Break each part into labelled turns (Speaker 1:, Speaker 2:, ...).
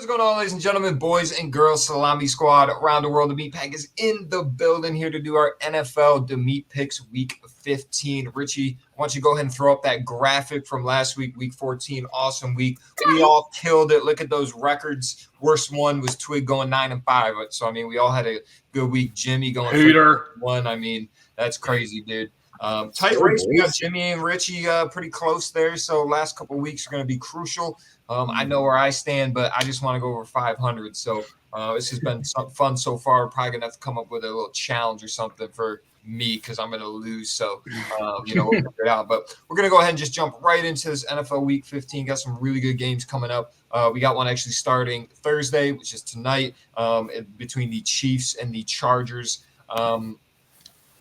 Speaker 1: What's going on, ladies and gentlemen, boys and girls, Salami squad around the world? The Meat Pack is in the building here to do our NFL The Meat Picks Week 15. Richie, I want you to go ahead and throw up that graphic from last week, Week 14. Awesome week. We all killed it. Look at those records. Worst one was Twigg going 9-5. So, we all had a good week. Jimmy going 1. That's crazy, dude. Tight race. We got Jimmy and Richie pretty close there. So last couple of weeks are going to be crucial. I know where I stand, but I just want to go over 500. So this has been fun so far. We're probably going to have to come up with a little challenge or something for me because I'm going to lose. So, we'll figure it out. But we're going to go ahead and just jump right into this NFL Week 15. Got some really good games coming up. We got one actually starting Thursday, which is tonight, between the Chiefs and the Chargers.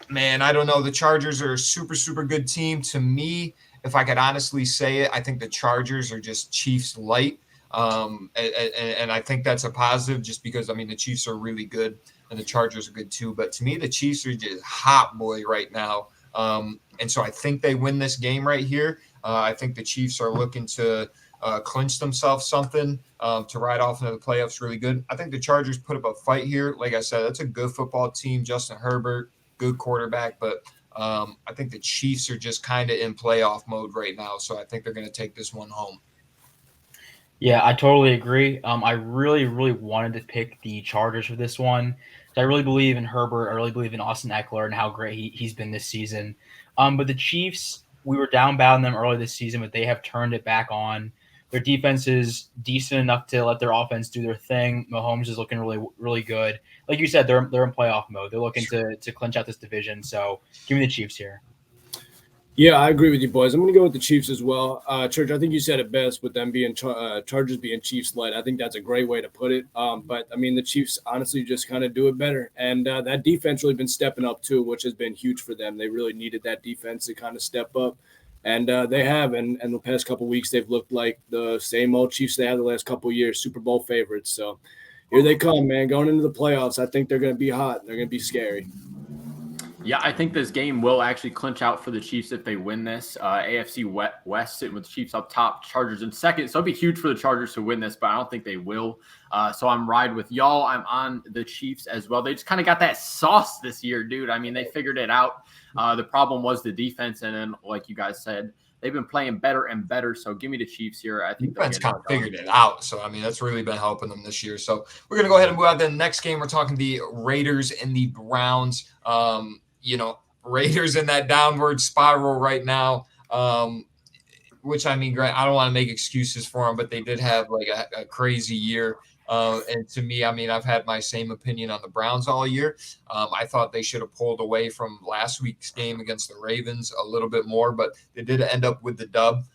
Speaker 1: Man, I don't know. The Chargers are a super, super good team. To me, if I could honestly say it, I think the Chargers are just Chiefs light. And I think that's a positive just because, the Chiefs are really good and the Chargers are good too. But to me, the Chiefs are just hot boy right now. And so I think they win this game right here. I think the Chiefs are looking to clinch themselves something to ride off into the playoffs really good. I think the Chargers put up a fight here. Like I said, that's a good football team. Justin Herbert, good quarterback, but I think the Chiefs are just kind of in playoff mode right now, so I think they're going to take this one home.
Speaker 2: Yeah, I totally agree. I really, really wanted to pick the Chargers for this one. I really believe in Herbert. I really believe in Austin Eckler and how great he's been this season. But the Chiefs, we were down bad on them early this season, but they have turned it back on. Their defense is decent enough to let their offense do their thing. Mahomes is looking really, really good. Like you said, they're in playoff mode. They're looking to clinch out this division. So give me the Chiefs here.
Speaker 3: Yeah, I agree with you, boys. I'm going to go with the Chiefs as well. Church, I think you said it best with them being Chargers being Chiefs-led. I think that's a great way to put it. But the Chiefs honestly just kind of do it better. And that defense really been stepping up too, which has been huge for them. They really needed that defense to kind of step up. And they have. And the past couple of weeks, they've looked like the same old Chiefs they had the last couple of years, Super Bowl favorites. So here they come, man. Going into the playoffs, I think they're going to be hot. They're going to be scary.
Speaker 4: Yeah, I think this game will actually clinch out for the Chiefs if they win this. AFC West sitting with the Chiefs up top, Chargers in second. So it'd be huge for the Chargers to win this, but I don't think they will. So I'm riding with y'all. I'm on the Chiefs as well. They just kind of got that sauce this year, dude. They figured it out. The problem was the defense, and then, like you guys said, they've been playing better and better. So give me the Chiefs here. I think
Speaker 1: defense kind of figured it out. So, that's really been helping them this year. So we're going to go ahead and move on to the next game. We're talking the Raiders and the Browns. Raiders in that downward spiral right now, which I don't want to make excuses for them, but they did have like a crazy year. And to me, I've had my same opinion on the Browns all year. I thought they should have pulled away from last week's game against the Ravens a little bit more, but they did end up with the dub.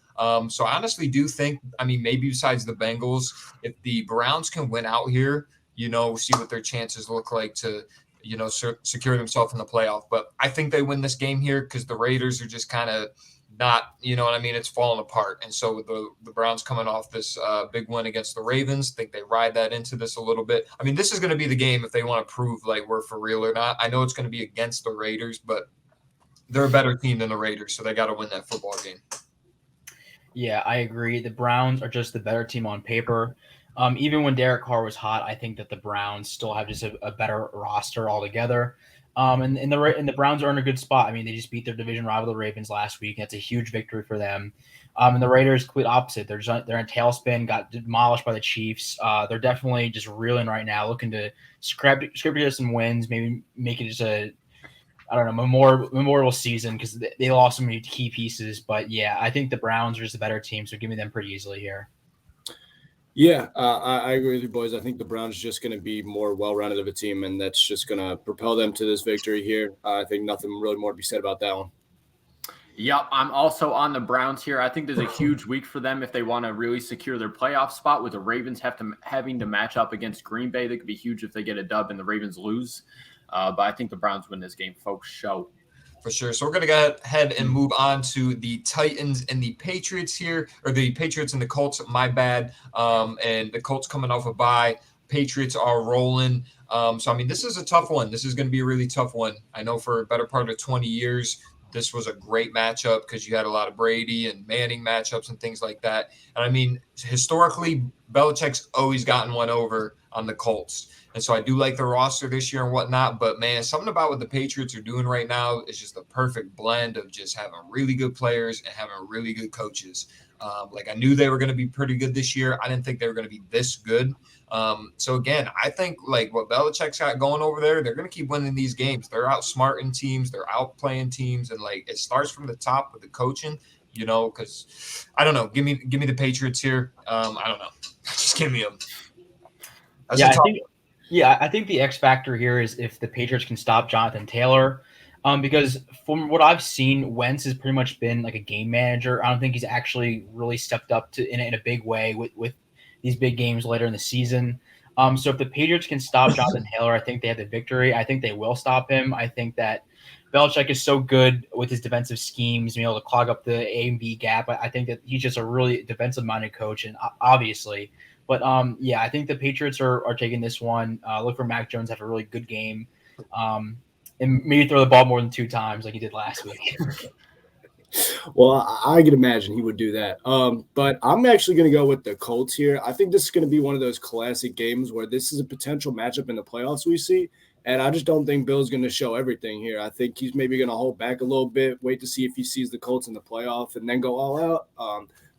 Speaker 1: So I honestly do think, maybe besides the Bengals, if the Browns can win out here, see what their chances look like to secure themselves in the playoff. But I think they win this game here because the Raiders are just kind of not, it's falling apart. And so with the Browns coming off this big win against the Ravens, I think they ride that into this a little bit. This is going to be the game if they want to prove like we're for real or not. I know it's going to be against the Raiders, but they're a better team than the Raiders, so they got to win that football game.
Speaker 2: Yeah, I agree. The Browns are just the better team on paper. Even when Derek Carr was hot, I think that the Browns still have just a better roster altogether. And the Browns are in a good spot. They just beat their division rival, the Ravens, last week. That's a huge victory for them. And the Raiders, complete opposite. They're in tailspin, got demolished by the Chiefs. They're definitely just reeling right now, looking to scrape together some wins, maybe make it just a memorable season because they lost so many key pieces. But yeah, I think the Browns are just a better team, so give me them pretty easily here.
Speaker 3: Yeah, I agree with you, boys. I think the Browns are just going to be more well-rounded of a team, and that's just going to propel them to this victory here. I think nothing really more to be said about that one.
Speaker 4: Yep, I'm also on the Browns here. I think there's a huge week for them if they want to really secure their playoff spot with the Ravens having to match up against Green Bay. That could be huge if they get a dub and the Ravens lose. But I think the Browns win this game, folks. Show.
Speaker 1: For sure. So we're going to go ahead and move on to the Titans and the Patriots here, or the Patriots and the Colts, my bad. And the Colts coming off a bye. Patriots are rolling. So, this is a tough one. This is going to be a really tough one. I know for a better part of 20 years, this was a great matchup because you had a lot of Brady and Manning matchups and things like that. And I mean, historically, Belichick's always gotten one over on the Colts. And so I do like the roster this year and whatnot. But man, something about what the Patriots are doing right now is just a perfect blend of just having really good players and having really good coaches. Like I knew they were going to be pretty good this year. I didn't think they were going to be this good. So again, I think like what Belichick's got going over there, they're going to keep winning these games. They're outsmarting teams, they're outplaying teams, and like it starts from the top with the coaching. Because I don't know. Give me the Patriots here. I don't know. Just give me them.
Speaker 2: I think the X factor here is if the Patriots can stop Jonathan Taylor. Because from what I've seen, Wentz has pretty much been like a game manager. I don't think he's actually really stepped up to in a big way with these big games later in the season. So if the Patriots can stop Jonathan Taylor, I think they have the victory. I think they will stop him. I think that Belichick is so good with his defensive schemes, being able to clog up the A and B gap. I think that he's just a really defensive-minded coach, and obviously. But, I think the Patriots are taking this one. Look for Mac Jones to have a really good game. And maybe throw the ball more than 2 times like he did last week.
Speaker 3: Well, I can imagine he would do that. But I'm actually going to go with the Colts here. I think this is going to be one of those classic games where this is a potential matchup in the playoffs we see. And I just don't think Bill's going to show everything here. I think he's maybe going to hold back a little bit, wait to see if he sees the Colts in the playoff, and then go all out.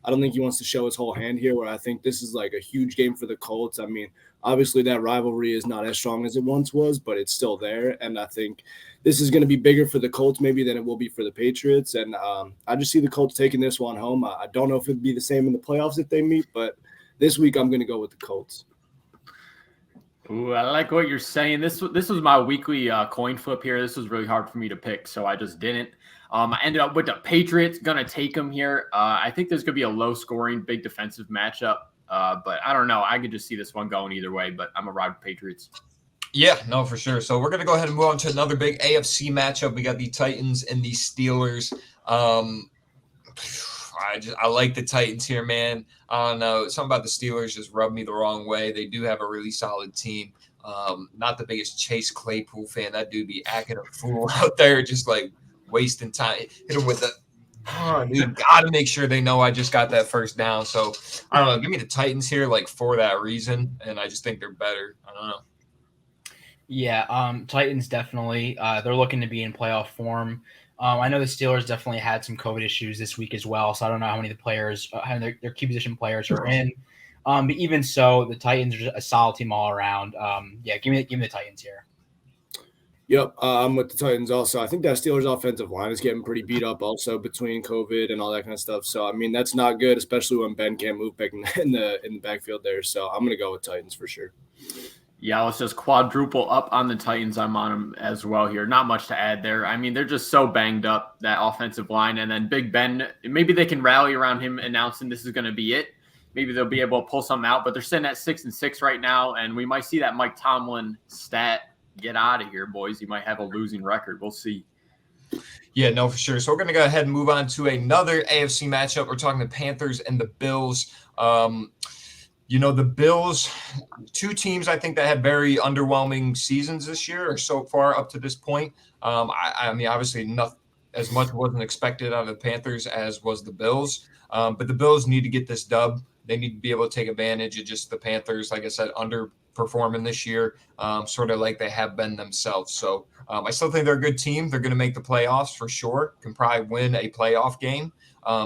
Speaker 3: I don't think he wants to show his whole hand here, where I think this is like a huge game for the Colts. I mean, obviously that rivalry is not as strong as it once was, but it's still there. And I think this is going to be bigger for the Colts maybe than it will be for the Patriots. And I just see the Colts taking this one home. I don't know if it'd be the same in the playoffs if they meet, but this week I'm going to go with the Colts.
Speaker 4: Ooh, I like what you're saying. This was my weekly coin flip here. This was really hard for me to pick, so I just didn't. I ended up with the Patriots. Gonna take them here. I think there's gonna be a low-scoring, big defensive matchup. But I don't know. I could just see this one going either way. But I'm a ride with Patriots.
Speaker 1: Yeah, no, for sure. So we're gonna go ahead and move on to another big AFC matchup. We got the Titans and the Steelers. I like the Titans here, man. I don't know. Something about the Steelers just rubbed me the wrong way. They do have a really solid team. Not the biggest Chase Claypool fan. That dude be acting a fool out there, just like wasting time. Hit him with the dude, gotta make sure they know I just got that first down. So I don't know. Give me the Titans here, like for that reason, and I just think they're better. I don't know.
Speaker 2: Yeah, Titans definitely. They're looking to be in playoff form. I know the Steelers definitely had some COVID issues this week as well, so I don't know how many of the players, how their key position players are in. But even so, the Titans are just a solid team all around. Give me the Titans here.
Speaker 3: Yep, I'm with the Titans also. I think that Steelers offensive line is getting pretty beat up also between COVID and all that kind of stuff. So, I mean, that's not good, especially when Ben can't move back in the backfield there. So, I'm going to go with Titans for sure.
Speaker 4: Yeah, let's just quadruple up on the Titans. I'm on them as well here. Not much to add there. I mean, they're just so banged up, that offensive line. And then Big Ben, maybe they can rally around him announcing this is going to be it. Maybe they'll be able to pull something out. But they're sitting at 6-6 right now, and we might see that Mike Tomlin stat get out of here, boys. You might have a losing record. We'll see.
Speaker 1: Yeah, no, for sure. So we're going to go ahead and move on to another AFC matchup. We're talking the Panthers and the Bills. The Bills, 2 teams I think that had very underwhelming seasons this year or so far up to this point. I mean, obviously not as much wasn't expected out of the Panthers as was the Bills. But the Bills need to get this dub. They need to be able to take advantage of just the Panthers, like I said, underperforming this year, sort of like they have been themselves. So I still think they're a good team. They're going to make the playoffs for sure, can probably win a playoff game.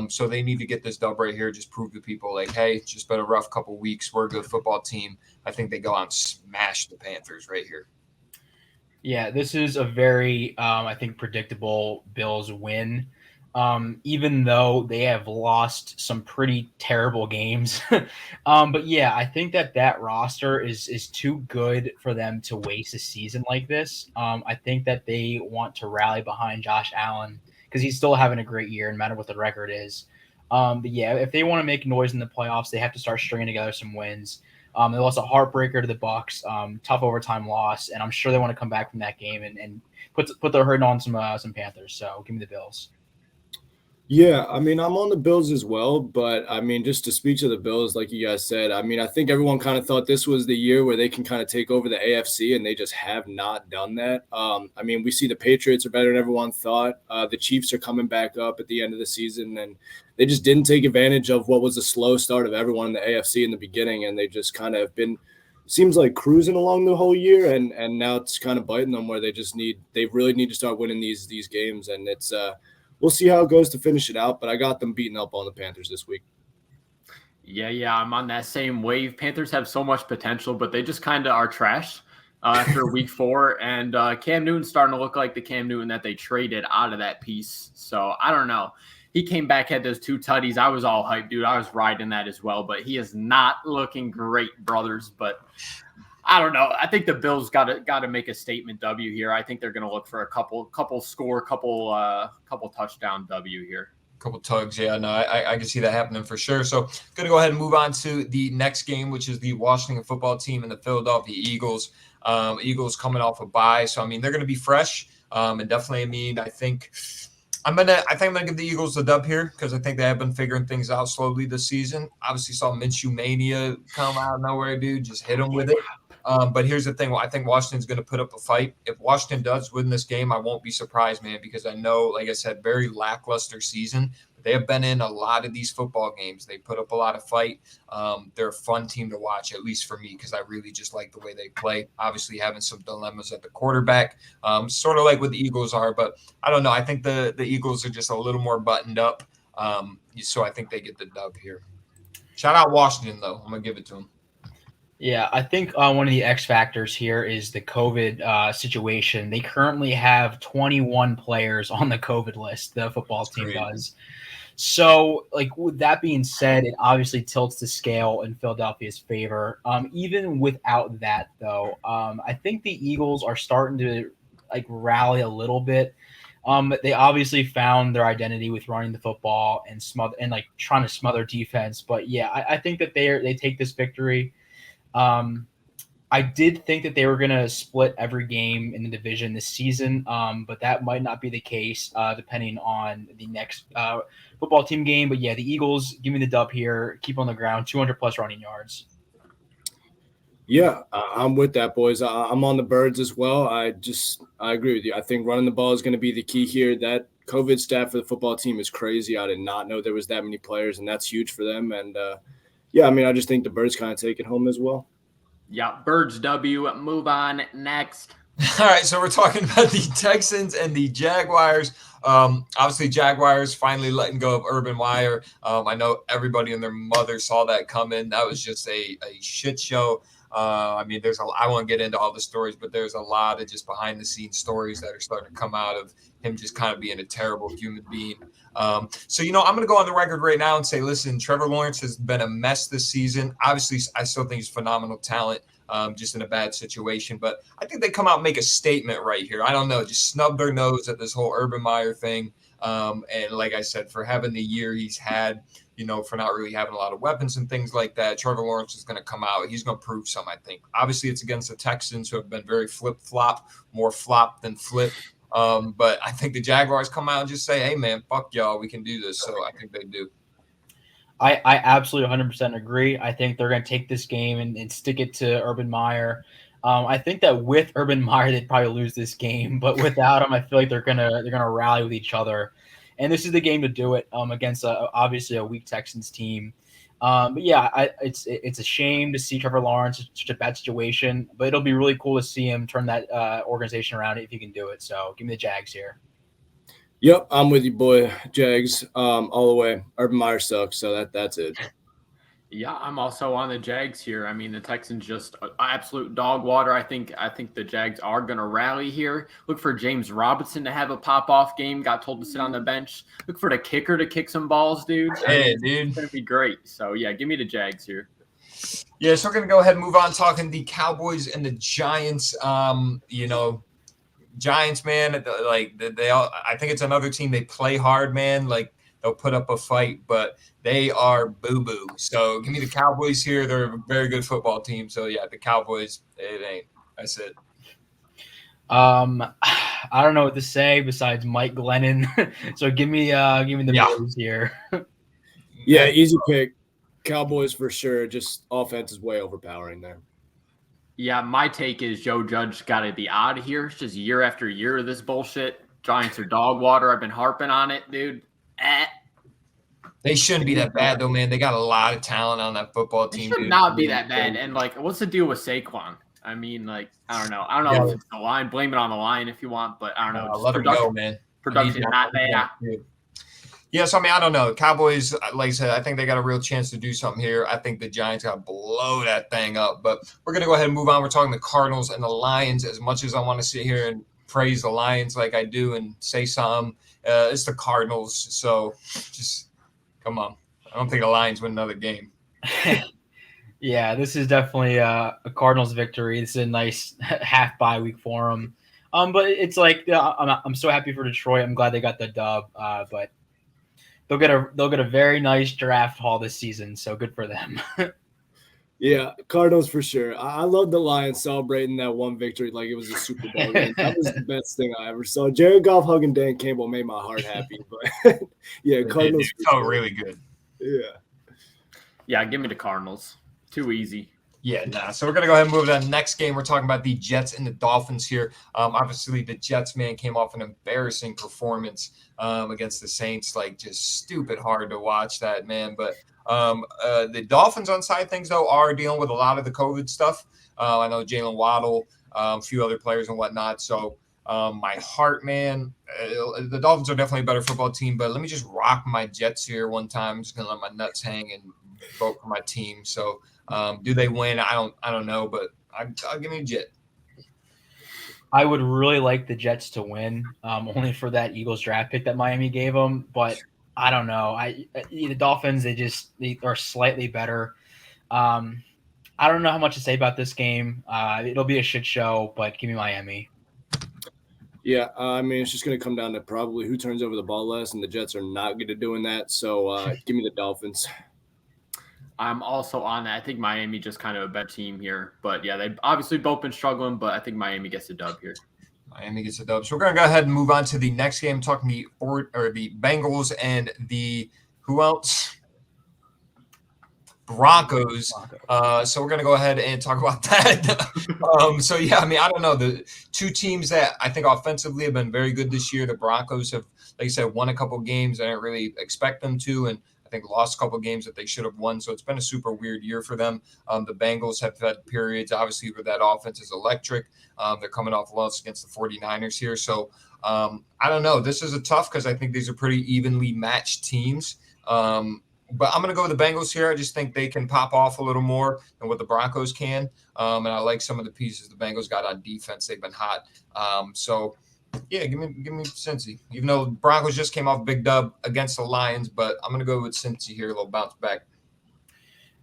Speaker 1: So they need to get this dub right here, just prove to people like, hey, it's just been a rough couple weeks. We're a good football team. I think they go out and smash the Panthers right here.
Speaker 2: Yeah, this is a very, I think, predictable Bills win. Even though they have lost some pretty terrible games. But yeah, I think that roster is too good for them to waste a season like this. I think that they want to rally behind Josh Allen because he's still having a great year no matter what the record is. But yeah, if they want to make noise in the playoffs, they have to start stringing together some wins. They lost a heartbreaker to the Bucs, tough overtime loss, and I'm sure they want to come back from that game and put their hurting on some Panthers. So give me the Bills.
Speaker 3: Yeah, I mean, I'm on the Bills as well, but I mean, just to speak to the Bills, like you guys said, I mean, I think everyone kind of thought this was the year where they can kind of take over the AFC, and they just have not done that. I mean, we see the Patriots are better than everyone thought. The Chiefs are coming back up at the end of the season, and they just didn't take advantage of what was a slow start of everyone in the AFC in the beginning, and they just kind of been seems like cruising along the whole year, and now it's kind of biting them where they really need to start winning these games, and it's we'll see how it goes to finish it out, but I got them beating up on the Panthers this week.
Speaker 4: Yeah, I'm on that same wave. Panthers have so much potential, but they just kind of are trash after week 4. And Cam Newton's starting to look like the Cam Newton that they traded out of that piece. So I don't know. He came back, had those 2 tutties. I was all hyped, dude. I was riding that as well, but he is not looking great, brothers. But I don't know. I think the Bills got to make a statement W here. I think they're going to look for a couple touchdown W here.
Speaker 1: Couple tugs, yeah. No, I can see that happening for sure. So, going to go ahead and move on to the next game, which is the Washington football team and the Philadelphia Eagles. Eagles coming off a bye, so I mean they're going to be fresh, and definitely. I mean, I think I'm gonna give the Eagles the dub here because I think they have been figuring things out slowly this season. Obviously, saw Minshew mania come out of nowhere, dude. Just hit them with it. But here's the thing. I think Washington's going to put up a fight. If Washington does win this game, I won't be surprised, man, because I know, like I said, very lackluster season. But they have been in a lot of these football games. They put up a lot of fight. They're a fun team to watch, at least for me, because I really just like the way they play. Obviously, having some dilemmas at the quarterback, sort of like what the Eagles are. But I don't know. I think the Eagles are just a little more buttoned up. So I think they get the dub here. Shout out Washington, though. I'm going to give it to them.
Speaker 2: Yeah, I think one of the X factors here is the COVID situation. They currently have 21 players on the COVID list, the football team does. So, like, with that being said, it obviously tilts the scale in Philadelphia's favor. Even without that, though, I think the Eagles are starting to, like, rally a little bit. They obviously found their identity with running the football and trying to smother defense. But, yeah, I think that they take this victory. I did think that they were going to split every game in the division this season, but that might not be the case depending on the next football team game. But yeah, the Eagles, give me the dub here. Keep on the ground, 200-plus running yards.
Speaker 3: Yeah, I'm with that, boys. I'm on the Birds as well. I agree with you. I think running the ball is going to be the key here. That COVID stat for the football team is crazy. I did not know there was that many players, and that's huge for them. And yeah, I mean, I just think the Birds kind of take it home as well.
Speaker 4: Yeah, Birds W. Move on next.
Speaker 1: All right, so we're talking about the Texans and the Jaguars. Obviously, Jaguars finally letting go of Urban Meyer. I know everybody and their mother saw that coming. That was just a shit show. I mean, I won't get into all the stories, but there's a lot of just behind the scenes stories that are starting to come out of him just kind of being a terrible human being. So, I'm going to go on the record right now and say, listen, Trevor Lawrence has been a mess this season. Obviously, I still think he's phenomenal talent, just in a bad situation. But I think they come out and make a statement right here. I don't know, just snub their nose at this whole Urban Meyer thing. And like I said, for having the year he's had, for not really having a lot of weapons and things like that, Trevor Lawrence is going to come out. He's going to prove some, I think. Obviously, it's against the Texans, who have been very flip-flop, more flop than flip. But I think the Jaguars come out and just say, hey, man, fuck y'all. We can do this. So I think they do.
Speaker 2: I absolutely 100% agree. I think they're going to take this game and stick it to Urban Meyer. I think that with Urban Meyer, they'd probably lose this game. But without him, I feel like they're gonna rally with each other. And this is the game to do it against obviously a weak Texans team. But yeah, it's a shame to see Trevor Lawrence in such a bad situation, but it'll be really cool to see him turn that organization around if he can do it. So give me the Jags here.
Speaker 3: Yep, I'm with you, boy. Jags, all the way. Urban Meyer sucks, so that's it.
Speaker 4: Yeah, I'm also on the Jags here. I mean, the Texans just absolute dog water. I think the Jags are going to rally here. Look for James Robinson to have a pop-off game. Got told to sit on the bench. Look for the kicker to kick some balls, dude.
Speaker 1: Hey, dude.
Speaker 4: It's going to be great. So, yeah, give me the Jags here.
Speaker 1: Yeah, so we're going to go ahead and move on talking the Cowboys and the Giants. Giants, man, they all. I think it's another team. They play hard, man. Like, they'll put up a fight, but they are boo-boo. So give me the Cowboys here. They're a very good football team. So, yeah, the Cowboys, it ain't. That's it.
Speaker 2: I don't know what to say besides Mike Glennon. So give me the Bears here.
Speaker 3: Yeah, easy pick. Cowboys for sure. Just offense is way overpowering there.
Speaker 4: Yeah, my take is Joe Judge got to be out of here. It's just year after year of this bullshit. Giants are dog water. I've been harping on it, dude.
Speaker 1: They shouldn't be that bad, though, man. They got a lot of talent on that football team.
Speaker 4: It should not be that bad. And, like, what's the deal with Saquon? I mean, like, I don't know. I don't know if it's the line. Blame it on the line if you want, but I don't know.
Speaker 1: Let him go, man.
Speaker 4: Production not there.
Speaker 1: Yeah, so, I mean, I don't know. Cowboys, like I said, I think they got a real chance to do something here. I think the Giants got to blow that thing up. But we're going to go ahead and move on. We're talking the Cardinals and the Lions. As much as I want to sit here and praise the Lions like I do and say something, it's the Cardinals. So just come on. I don't think the Lions win another game.
Speaker 2: Yeah, this is definitely a Cardinals victory. This is a nice half bye week for them. But it's like I'm so happy for Detroit. I'm glad they got the dub. But they'll get a very nice draft haul this season. So good for them.
Speaker 3: Yeah, Cardinals for sure. I love the Lions celebrating that one victory like it was a Super Bowl game. That was the best thing I ever saw. Jared Goff hugging Dan Campbell made my heart happy. But yeah, Cardinals.
Speaker 1: It felt really good.
Speaker 4: Yeah, give me the Cardinals. Too easy.
Speaker 1: Yeah, nah. So we're going to go ahead and move to the next game. We're talking about the Jets and the Dolphins here. Obviously, the Jets, man, came off an embarrassing performance against the Saints. Like, just stupid hard to watch that, man. But the Dolphins on side things, though, are dealing with a lot of the COVID stuff. I know Jalen Waddle, a few other players and whatnot. So my heart, man, the Dolphins are definitely a better football team. But let me just rock my Jets here one time. I'm just going to let my nuts hang and vote for my team. So do they win? I don't know, but I'll give me a Jet.
Speaker 2: I would really like the Jets to win, only for that Eagles draft pick that Miami gave them. But I don't know. The Dolphins, they are slightly better. I don't know how much to say about this game. It'll be a shit show, but give me Miami.
Speaker 3: Yeah, I mean, it's just going to come down to probably who turns over the ball less, and the Jets are not good at doing that. So give me the Dolphins.
Speaker 4: I'm also on that. I think Miami just kind of a better team here. But, yeah, they've obviously both been struggling, but I think Miami gets a dub here.
Speaker 1: Miami gets a dub. So we're going to go ahead and move on to the next game, talking the Bengals and the who else? Broncos. So we're going to go ahead and talk about that. So, yeah, I mean, I don't know. The two teams that I think offensively have been very good this year, the Broncos have, like I said, won a couple games I didn't really expect them to, and I think lost a couple of games that they should have won. So it's been a super weird year for them. The Bengals have had periods, obviously, where that offense is electric. They're coming off loss against the 49ers here. So I don't know. This is a tough because I think these are pretty evenly matched teams. But I'm going to go with the Bengals here. I just think they can pop off a little more than what the Broncos can. And I like some of the pieces the Bengals got on defense. They've been hot. So yeah, give me Cincy. Even though Broncos just came off big dub against the Lions, but I'm going to go with Cincy here, a little bounce back.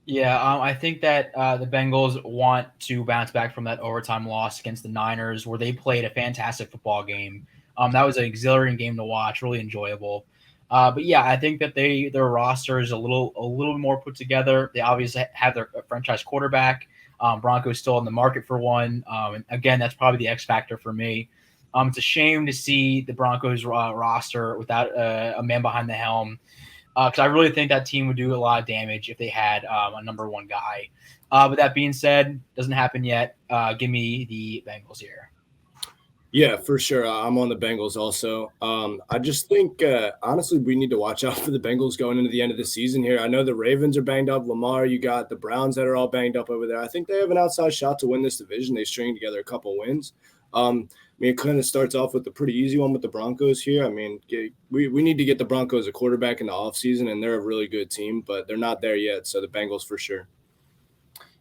Speaker 2: Yeah, I think that the Bengals want to bounce back from that overtime loss against the Niners, where they played a fantastic football game. That was an exhilarating game to watch, really enjoyable. But yeah, I think that their roster is a little more put together. They obviously have their franchise quarterback. Broncos still in the market for one. And again, that's probably the X factor for me. It's a shame to see the Broncos roster without a man behind the helm, because I really think that team would do a lot of damage if they had a number one guy. But that being said, doesn't happen yet. Give me the Bengals here.
Speaker 3: Yeah, for sure. I'm on the Bengals also. I just think, honestly, we need to watch out for the Bengals going into the end of the season here. I know the Ravens are banged up. Lamar, you got the Browns that are all banged up over there. I think they have an outside shot to win this division. They string together a couple wins. I mean, it kind of starts off with a pretty easy one with the Broncos here. I mean, we need to get the Broncos a quarterback in the offseason, and they're a really good team, but they're not there yet, so the Bengals for sure.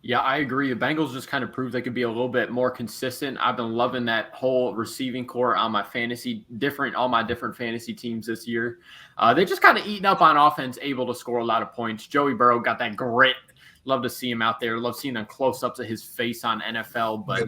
Speaker 4: Yeah, I agree. The Bengals just kind of proved they could be a little bit more consistent. I've been loving that whole receiving core on my all my different fantasy teams this year. They just kind of eaten up on offense, able to score a lot of points. Joey Burrow got that grit. Love to see him out there. Love seeing them close-ups of his face on NFL. But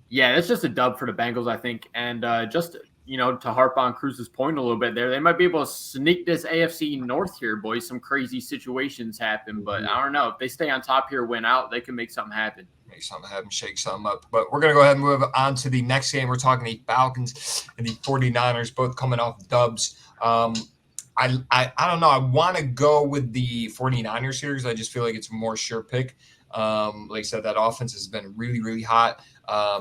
Speaker 4: yeah, it's just a dub for the Bengals, I think. And just, to harp on Cruz's point a little bit there, they might be able to sneak this AFC North here, boys. Some crazy situations happen, but I don't know. If they stay on top here, win out, they can make something happen.
Speaker 1: make something happen, shake something up. But we're going to go ahead and move on to the next game. We're talking the Falcons and the 49ers, both coming off dubs. I don't know. I want to go with the 49ers here because I just feel like it's a more sure pick. Like I said, that offense has been really, really hot.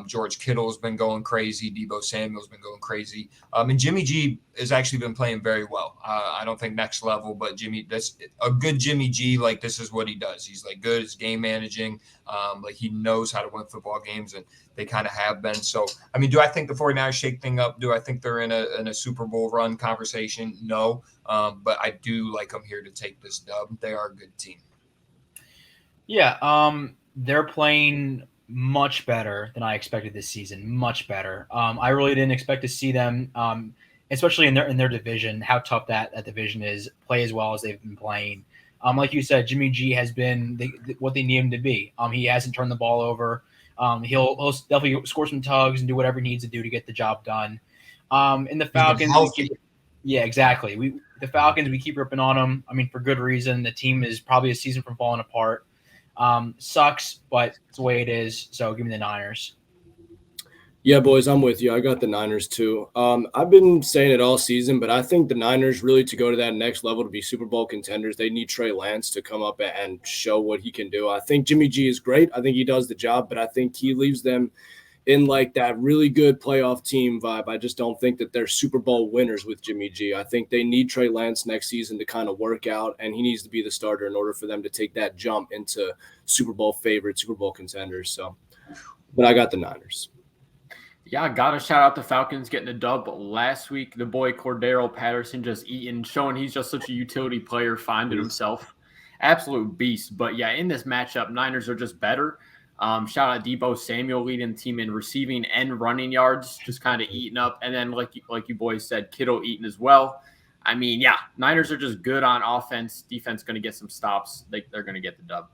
Speaker 1: George Kittle's been going crazy. Deebo Samuel's been going crazy. And Jimmy G has actually been playing very well. I don't think next level, but that's a good Jimmy G. Like, this is what he does. He's like good at game managing. Like, he knows how to win football games, and they kind of have been. So, I mean, do I think the 49ers shake thing up? Do I think they're in a Super Bowl run conversation? No. But I do like them here to take this dub. They are a good team.
Speaker 2: Yeah, they're playing much better than I expected this season. Much better. I really didn't expect to see them, especially in their division, how tough that division is, play as well as they've been playing. Like you said, Jimmy G has been what they need him to be. He hasn't turned the ball over. He'll definitely score some tugs and do whatever he needs to do to get the job done. And the Falcons, yeah, exactly. The Falcons, we keep ripping on them. I mean, for good reason. The team is probably a season from falling apart. Sucks, but it's the way it is. So give me the Niners.
Speaker 3: Yeah, boys, I'm with you. I got the Niners too. I've been saying it all season, but I think the Niners really, to go to that next level, to be Super Bowl contenders, they need Trey Lance to come up and show what he can do. I think Jimmy G is great. I think he does the job, but I think he leaves them in like that really good playoff team vibe. I just don't think that they're Super Bowl winners with Jimmy G. I think they need Trey Lance next season to kind of work out, and he needs to be the starter in order for them to take that jump into Super Bowl favorite, Super Bowl contenders. So, but I got the Niners.
Speaker 4: Yeah, I got to shout out the Falcons getting a dub last week. The boy Cordero Patterson just showing he's just such a utility player, finding himself. Absolute beast. But yeah, in this matchup, Niners are just better. Shout out Deebo Samuel leading the team in receiving and running yards, just kind of eating up. And then like you boys said, Kittle eating as well. I mean, yeah, Niners are just good on offense. Defense going to get some stops. They're going to get the dub.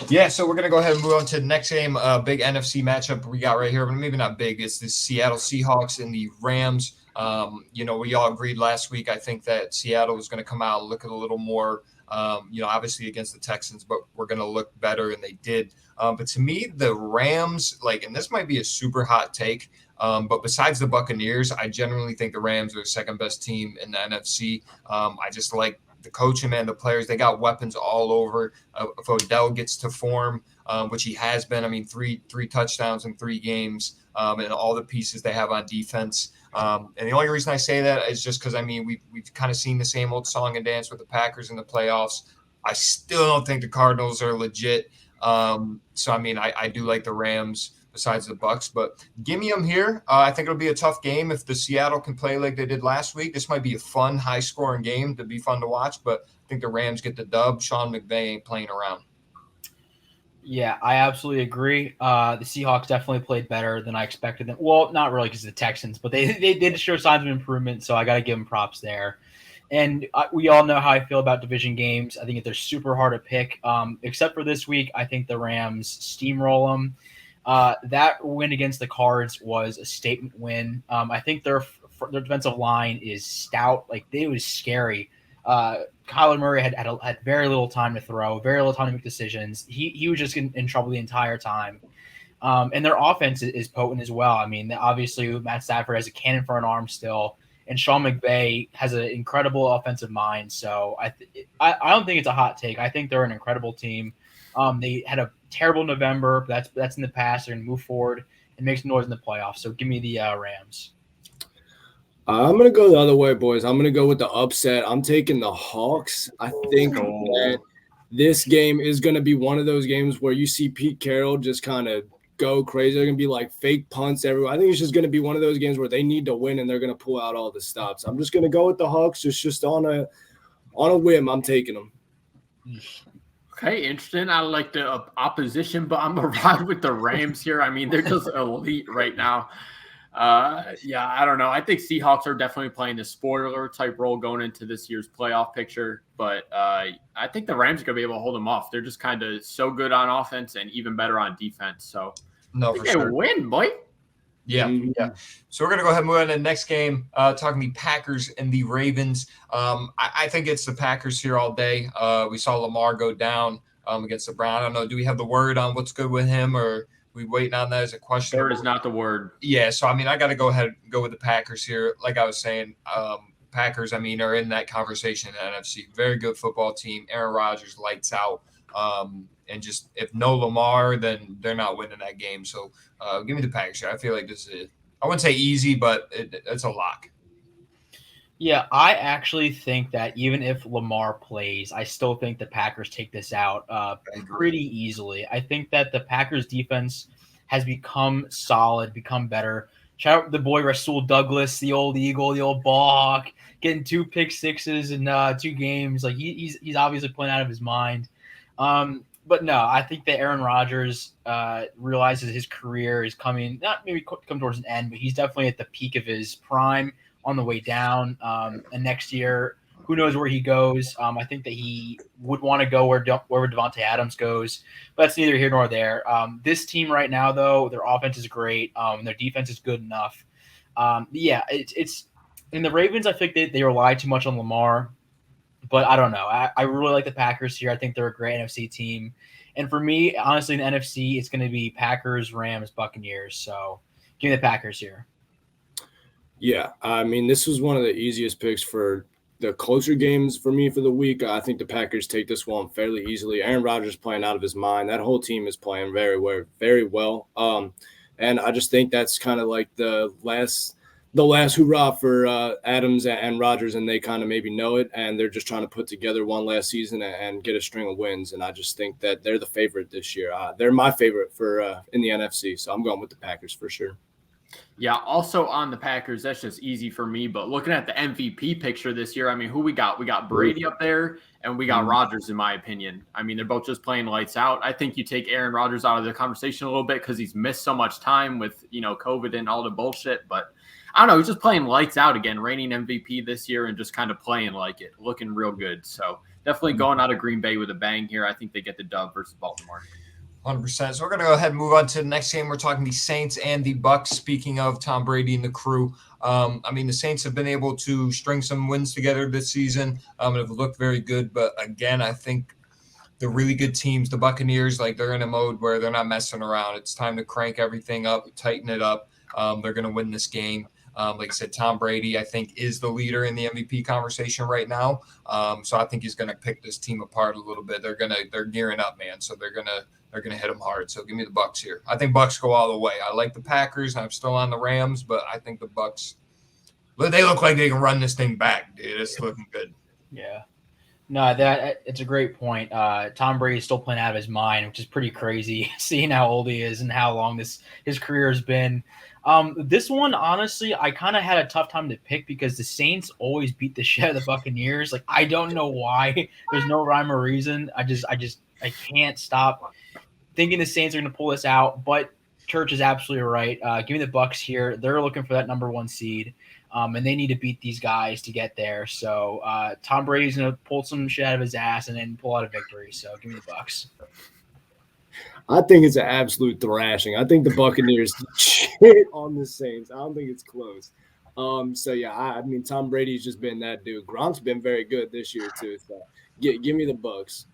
Speaker 1: Yeah, so we're going to go ahead and move on to the next game. Big NFC matchup we got right here, but maybe not big. It's the Seattle Seahawks and the Rams. We all agreed last week, I think, that Seattle was going to come out and look a little more, obviously against the Texans, but we're going to look better, and they did. But to me, the Rams, and this might be a super hot take, but besides the Buccaneers, I generally think the Rams are the second best team in the NFC. I just like the coaching, man, the players. They got weapons all over. If Odell gets to form, which he has been, I mean, three touchdowns in 3 games, and all the pieces they have on defense. And the only reason I say that is just because, I mean, we've kind of seen the same old song and dance with the Packers in the playoffs. I still don't think the Cardinals are legit. So, I mean, I do like the Rams besides the Bucks, but give me them here. I think it'll be a tough game if the Seattle can play like they did last week. This might be a fun, high-scoring game to be fun to watch, but I think the Rams get the dub. Sean McVay ain't playing around.
Speaker 2: Yeah, I absolutely agree. The Seahawks definitely played better than I expected them. Well, not really because of the Texans, but they did show signs of improvement, so I got to give them props there. And we all know how I feel about division games. I think they're super hard to pick, except for this week. I think the Rams steamroll them. That win against the Cards was a statement win. I think their defensive line is stout. It was scary. Kyler Murray had very little time to throw, very little time to make decisions. He was just in trouble the entire time. And their offense is potent as well. I mean, obviously Matt Stafford has a cannon for an arm still, and Sean McVay has an incredible offensive mind. So I don't think it's a hot take. I think they're an incredible team. They had a terrible November, but that's in the past. They're going to move forward and make some noise in the playoffs. So give me the Rams.
Speaker 3: I'm going to go the other way, boys. I'm going to go with the upset. I'm taking the Hawks. I think that this game is going to be one of those games where you see Pete Carroll just kind of go crazy. They're going to be like fake punts everywhere. I think it's just going to be one of those games where they need to win and they're going to pull out all the stops. I'm just going to go with the Hawks just on a whim. I'm taking them.
Speaker 4: Okay, interesting. I like the opposition, but I'm going to ride with the Rams here. I mean, they're just elite right now. Yeah, I don't know. I think Seahawks are definitely playing the spoiler type role going into this year's playoff picture, but I think the Rams are going to be able to hold them off. They're just kind of so good on offense and even better on defense. So I think they win, boy.
Speaker 1: Yeah, yeah. So we're going to go ahead and move on to the next game, talking the Packers and the Ravens. I think it's the Packers here all day. We saw Lamar go down. against the Browns. I don't know. Do we have the word on what's good with him, or we waiting on that as a question?
Speaker 4: There is not the word.
Speaker 1: Yeah, so I mean, I got to go ahead and go with the Packers here. Like I was saying, Packers, I mean, are in that conversation in the NFC. Very good football team. Aaron Rodgers lights out. And just if no Lamar, then they're not winning that game. So give me the Packers here. I feel like this is, I wouldn't say easy, but it's a lock.
Speaker 2: Yeah, I actually think that even if Lamar plays, I still think the Packers take this out pretty easily. I think that the Packers defense has become solid, become better. Shout out the boy Rasul Douglas, the old Eagle, the old ball hawk, getting 2 pick sixes in 2 games. Like he's obviously playing out of his mind. But no, I think that Aaron Rodgers realizes his career is coming, not maybe come towards an end, but he's definitely at the peak of his prime, on the way down. And next year, who knows where he goes. I think that he would want to go wherever Devontae Adams goes, but that's neither here nor there. This team right now, though, their offense is great. Their defense is good enough. It's in the Ravens, I think they rely too much on Lamar, but I don't know. I really like the Packers here. I think they're a great NFC team. And for me, honestly, in the NFC, it's going to be Packers, Rams, Buccaneers. So give me the Packers here.
Speaker 3: Yeah, I mean, this was one of the easiest picks for the closer games for me for the week. I think the Packers take this one fairly easily. Aaron Rodgers playing out of his mind. That whole team is playing very well, very well. And I just think that's kind of like the last hurrah for Adams and Rodgers, and they kind of maybe know it, and they're just trying to put together one last season and get a string of wins. And I just think that they're the favorite this year. They're my favorite for in the NFC, so I'm going with the Packers for sure.
Speaker 4: Yeah, also on the Packers, that's just easy for me. But looking at the MVP picture this year, I mean, who we got? We got Brady up there, and we got Rodgers, in my opinion. I mean, they're both just playing lights out. I think you take Aaron Rodgers out of the conversation a little bit because he's missed so much time with, COVID and all the bullshit. But I don't know, he's just playing lights out again, reigning MVP this year and just kind of playing like it, looking real good. So definitely going out of Green Bay with a bang here. I think they get the dub versus Baltimore.
Speaker 1: 100%. So we're going to go ahead and move on to the next game. We're talking the Saints and the Bucks. Speaking of Tom Brady and the crew, I mean, the Saints have been able to string some wins together this season and have looked very good. But again, I think the really good teams, the Buccaneers, like they're in a mode where they're not messing around. It's time to crank everything up, tighten it up. They're going to win this game. Like I said, Tom Brady, I think, is the leader in the MVP conversation right now. So I think he's going to pick this team apart a little bit. They're gearing up, man. So they're gonna hit them hard. So give me the Bucks here. I think Bucks go all the way. I like the Packers. I'm still on the Rams, but I think the Bucks. They look like they can run this thing back, dude. It's looking good.
Speaker 2: Yeah. No, it's a great point. Tom Brady's still playing out of his mind, which is pretty crazy, seeing how old he is and how long his career has been. This one, honestly, I kind of had a tough time to pick because the Saints always beat the shit out of the Buccaneers. Like, I don't know why. There's no rhyme or reason. I can't stop thinking the Saints are going to pull this out. But Church is absolutely right. Give me the Bucks here. They're looking for that number 1 seed, and they need to beat these guys to get there. So Tom Brady's going to pull some shit out of his ass and then pull out a victory. So give me the Bucks.
Speaker 3: I think it's an absolute thrashing. I think the Buccaneers shit on the Saints. I don't think it's close. So, yeah, I mean, Tom Brady's just been that dude. Gronk's been very good this year, too. So, give me the Bucks.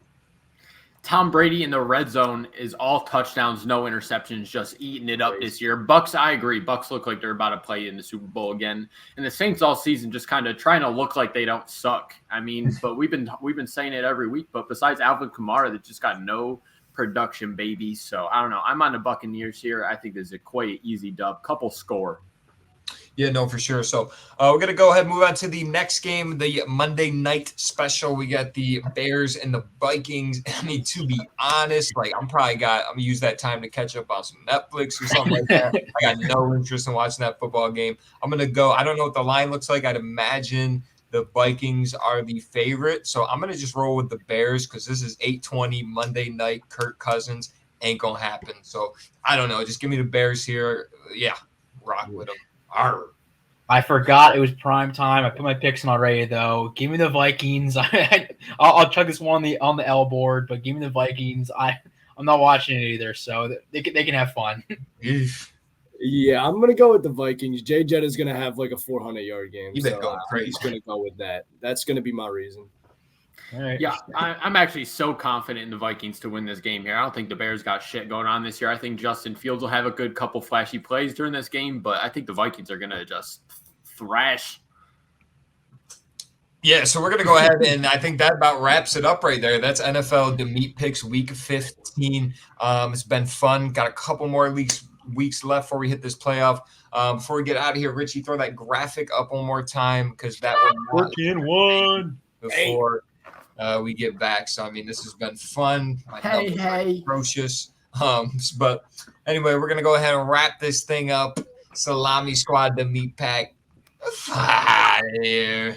Speaker 4: Tom Brady in the red zone is all touchdowns, no interceptions, just eating it up this year. Bucks, I agree. Bucks look like they're about to play in the Super Bowl again. And the Saints all season just kind of trying to look like they don't suck. I mean, but we've been saying it every week. But besides Alvin Kamara, that just got no production, baby. So I don't know. I'm on the Buccaneers here. I think this is a quite easy dub. Couple score.
Speaker 1: Yeah, no, for sure. So we're going to go ahead and move on to the next game, the Monday night special. We got the Bears and the Vikings. I mean, to be honest, like I'm going to use that time to catch up on some Netflix or something like that. I got no interest in watching that football game. I'm going to go. I don't know what the line looks like. I'd imagine the Vikings are the favorite. So I'm going to just roll with the Bears because this is 8:20 Monday night. Kirk Cousins ain't going to happen. So I don't know. Just give me the Bears here. Yeah, rock with them. Arr.
Speaker 2: I forgot it was prime time. I put my picks in already, though. Give me the Vikings. I'll chug this one on the L board, but give me the Vikings. I'm not watching it either, so they can have fun.
Speaker 3: Yeah, I'm gonna go with the Vikings. Jay Jett is gonna have like a 400-yard game.
Speaker 1: You've been going crazy.
Speaker 3: He's gonna go with that. That's gonna be my reason.
Speaker 2: All right.
Speaker 4: Yeah, I'm actually so confident in the Vikings to win this game here. I don't think the Bears got shit going on this year. I think Justin Fields will have a good couple flashy plays during this game, but I think the Vikings are going to just thrash.
Speaker 1: Yeah, so we're going to go ahead, and I think that about wraps it up right there. That's NFL The Meat Picks Week 15. It's been fun. Got a couple more weeks left before we hit this playoff. Before we get out of here, Richie, throw that graphic up one more time because that one
Speaker 2: 14-1
Speaker 1: before we get back. So, I mean, this has been fun. My health is atrocious. But anyway, we're going to go ahead and wrap this thing up. Salami Squad, The Meat Pack. Out of here.